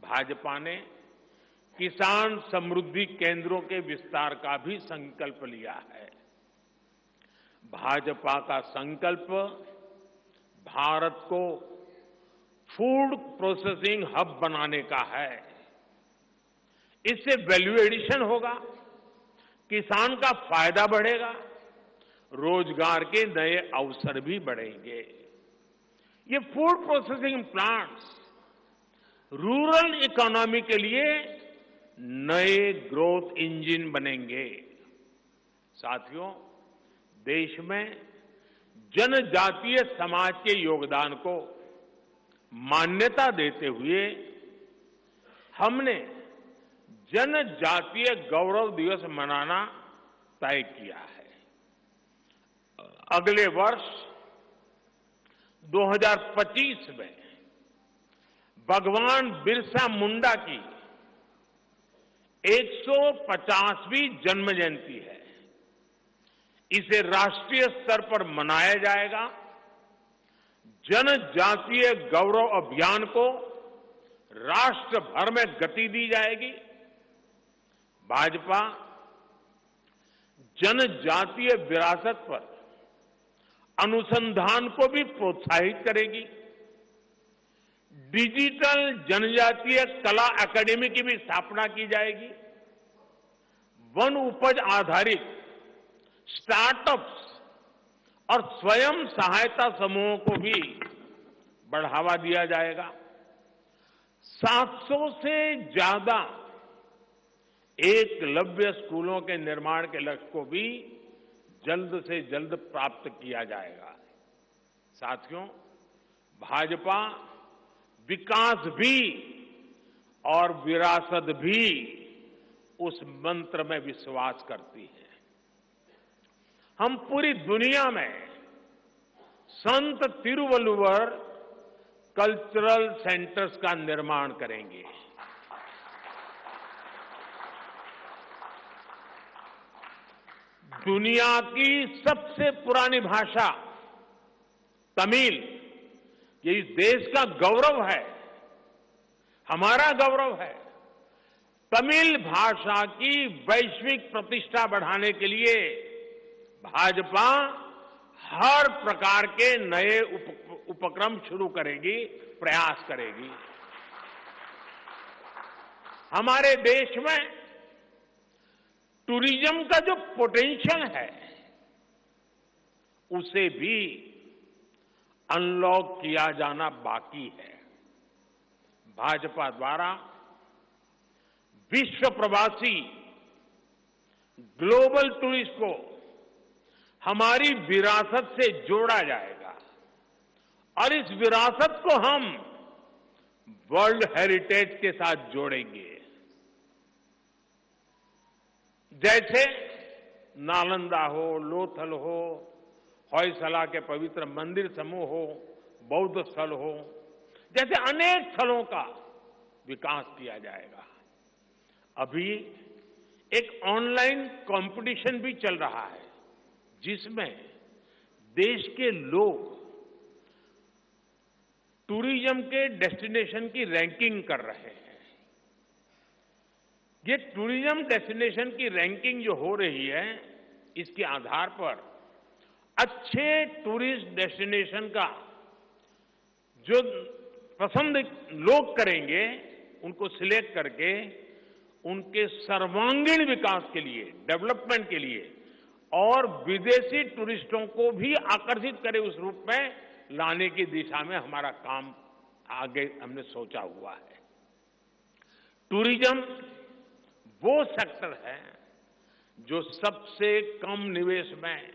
भाजपा ने किसान समृद्धि केंद्रों के विस्तार का भी संकल्प लिया है। भाजपा का संकल्प भारत को फूड प्रोसेसिंग हब बनाने का है। इससे वैल्यू एडिशन होगा, किसान का फायदा बढ़ेगा, रोजगार के नए अवसर भी बढ़ेंगे। ये food processing plants rural economy के लिए नए ग्रोथ इंजन बनेंगे। साथियों, देश में जनजातीय समाज के योगदान को मान्यता देते हुए हमने जनजातीय गौरव दिवस मनाना तय किया है। अगले वर्ष 2025 में भगवान बिरसा मुंडा की 150वीं जन्म जयंती है। इसे राष्ट्रीय स्तर पर मनाया जाएगा। जनजातीय गौरव अभियान को राष्ट्र भर में गति दी जाएगी। भाजपा जनजातीय विरासत पर अनुसंधान को भी प्रोत्साहित करेगी। डिजिटल जनजातीय कला अकादमी की भी स्थापना की जाएगी। वन उपज आधारित स्टार्टअप्स और स्वयं सहायता समूहों को भी बढ़ावा दिया जाएगा। 700 से ज्यादा एकलव्य स्कूलों के निर्माण के लक्ष्य को भी जल्द से जल्द प्राप्त किया जाएगा। साथियों, भाजपा विकास भी और विरासत भी उस मंत्र में विश्वास करती है। हम पूरी दुनिया में संत तिरुवल्लुवर कल्चरल सेंटर्स का निर्माण करेंगे। दुनिया की सबसे पुरानी भाषा तमिल, ये इस देश का गौरव है, हमारा गौरव है। तमिल भाषा की वैश्विक प्रतिष्ठा बढ़ाने के लिए भाजपा हर प्रकार के नए उपक्रम शुरू करेगी, प्रयास करेगी। हमारे देश में टूरिज्म का जो पोटेंशियल है उसे भी अनलॉक किया जाना बाकी है। भाजपा द्वारा विश्व प्रवासी ग्लोबल टूरिस्ट को हमारी विरासत से जोड़ा जाएगा और इस विरासत को हम वर्ल्ड हेरिटेज के साथ जोड़ेंगे। जैसे नालंदा हो, लोथल हो, होयसला के पवित्र मंदिर समूह हो, बौद्ध स्थल हो, जैसे अनेक स्थलों का विकास किया जाएगा। अभी एक ऑनलाइन कंपटीशन भी चल रहा है जिसमें देश के लोग टूरिज्म के डेस्टिनेशन की रैंकिंग कर रहे हैं। ये टूरिज्म डेस्टिनेशन की रैंकिंग जो हो रही है, इसके आधार पर अच्छे टूरिस्ट डेस्टिनेशन का जो पसंद लोग करेंगे उनको सिलेक्ट करके उनके सर्वांगीण विकास के लिए, डेवलपमेंट के लिए और विदेशी टूरिस्टों को भी आकर्षित करे उस रूप में लाने की दिशा में हमारा काम आगे हमने सोचा हुआ है। टूरिज्म वो सेक्टर है जो सबसे कम निवेश में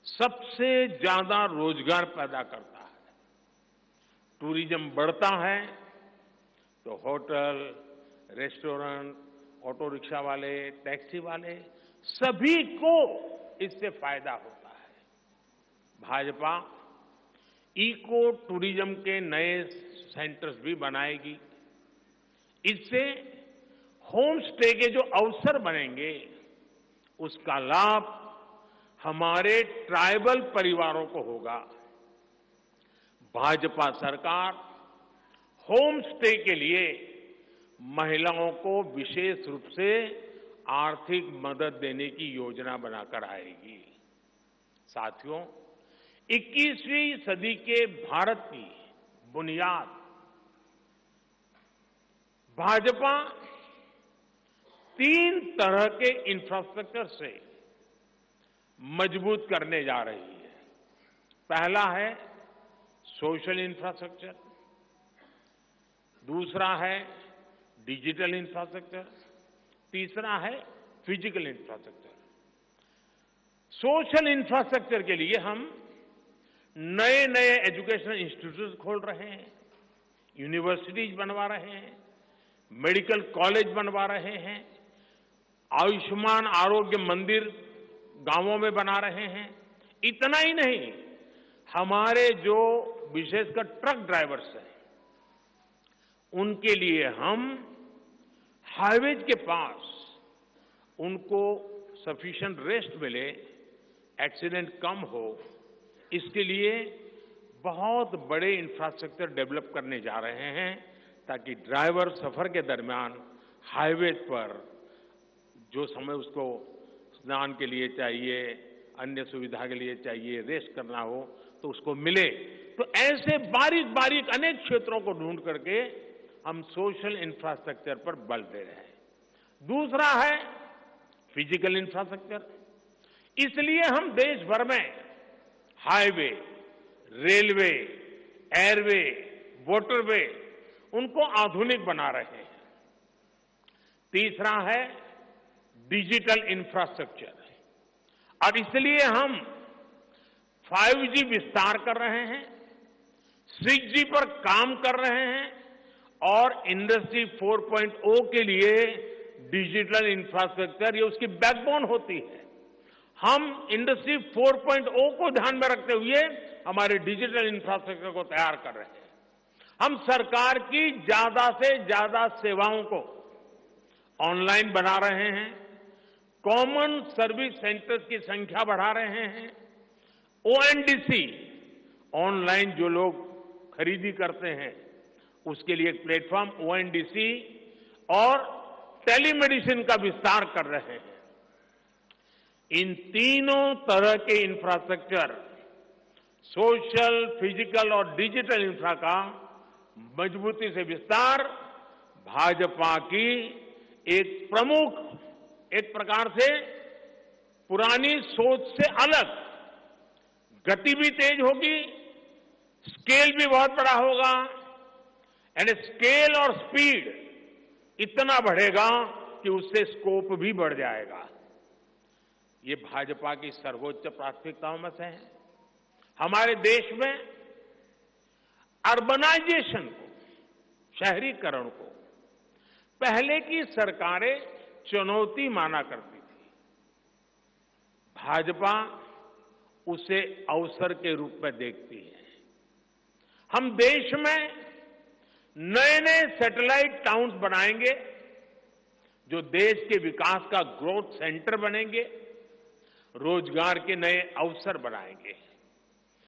सबसे ज्यादा रोजगार पैदा करता है। टूरिज्म बढ़ता है तो होटल, रेस्टोरेंट, ऑटो रिक्शा वाले, टैक्सी वाले सभी को इससे फायदा होता है। भाजपा इको टूरिज्म के नए सेंटर्स भी बनाएगी। इससे होम स्टे के जो अवसर बनेंगे उसका लाभ हमारे ट्राइबल परिवारों को होगा। भाजपा सरकार होम स्टे के लिए महिलाओं को विशेष रूप से आर्थिक मदद देने की योजना बनाकर आएगी। साथियों, 21वीं सदी के भारत की बुनियाद भाजपा 3 तरह के इंफ्रास्ट्रक्चर से मजबूत करने जा रही है। पहला है सोशल इंफ्रास्ट्रक्चर, दूसरा है डिजिटल इंफ्रास्ट्रक्चर, तीसरा है फिजिकल इंफ्रास्ट्रक्चर। सोशल इंफ्रास्ट्रक्चर के लिए हम नए नए एजुकेशनल इंस्टीट्यूट खोल रहे हैं, यूनिवर्सिटीज बनवा रहे हैं, मेडिकल कॉलेज बनवा रहे हैं, आयुष्मान आरोग्य मंदिर गांवों में बना रहे हैं। इतना ही नहीं, हमारे जो विशेषकर ट्रक ड्राइवर्स हैं, उनके लिए हम हाईवेज के पास उनको सफिशिएंट रेस्ट मिले, एक्सीडेंट कम हो, इसके लिए बहुत बड़े इंफ्रास्ट्रक्चर डेवलप करने जा रहे हैं, ताकि ड्राइवर सफर के दरमियान हाईवे पर जो समय उसको स्नान के लिए चाहिए, अन्य सुविधा के लिए चाहिए, रेस्ट करना हो, तो उसको मिले। तो ऐसे बारीक बारीक अनेक क्षेत्रों को ढूंढ करके हम सोशल इंफ्रास्ट्रक्चर पर बल दे रहे हैं। दूसरा है फिजिकल इंफ्रास्ट्रक्चर। इसलिए हम देश भर में हाईवे, रेलवे, एयरवे, वाटरवे उनको आधुनिक बना रहे हैं। तीसरा है डिजिटल इंफ्रास्ट्रक्चर, और इसलिए हम 5G विस्तार कर रहे हैं, 6G पर काम कर रहे हैं, और इंडस्ट्री 4.0 के लिए डिजिटल इंफ्रास्ट्रक्चर ये उसकी बैकबोन होती है। हम इंडस्ट्री 4.0 को ध्यान में रखते हुए हमारे डिजिटल इंफ्रास्ट्रक्चर को तैयार कर रहे हैं। हम सरकार की ज्यादा से ज्यादा सेवाओं को ऑनलाइन बना रहे हैं, कॉमन सर्विस सेंटर्स की संख्या बढ़ा रहे हैं, ONDC ऑनलाइन जो लोग खरीदी करते हैं उसके लिए एक प्लेटफॉर्म ONDC और टेलीमेडिसिन का विस्तार कर रहे हैं। इन तीनों तरह के इंफ्रास्ट्रक्चर, सोशल, फिजिकल और डिजिटल इंफ्रा का मजबूती से विस्तार भाजपा की एक प्रमुख, एक प्रकार से पुरानी सोच से अलग, गति भी तेज होगी, स्केल भी बहुत बड़ा होगा, यानी स्केल और स्पीड इतना बढ़ेगा कि उससे स्कोप भी बढ़ जाएगा। ये भाजपा की सर्वोच्च प्राथमिकताओं में से है। हमारे देश में अर्बनाइजेशन को, शहरीकरण को पहले की सरकारें चुनौती माना करती थी। भाजपा उसे अवसर के रूप में देखती है। हम देश में नए नए सैटेलाइट टाउन्स बनाएंगे जो देश के विकास का ग्रोथ सेंटर बनेंगे, रोजगार के नए अवसर बनाएंगे।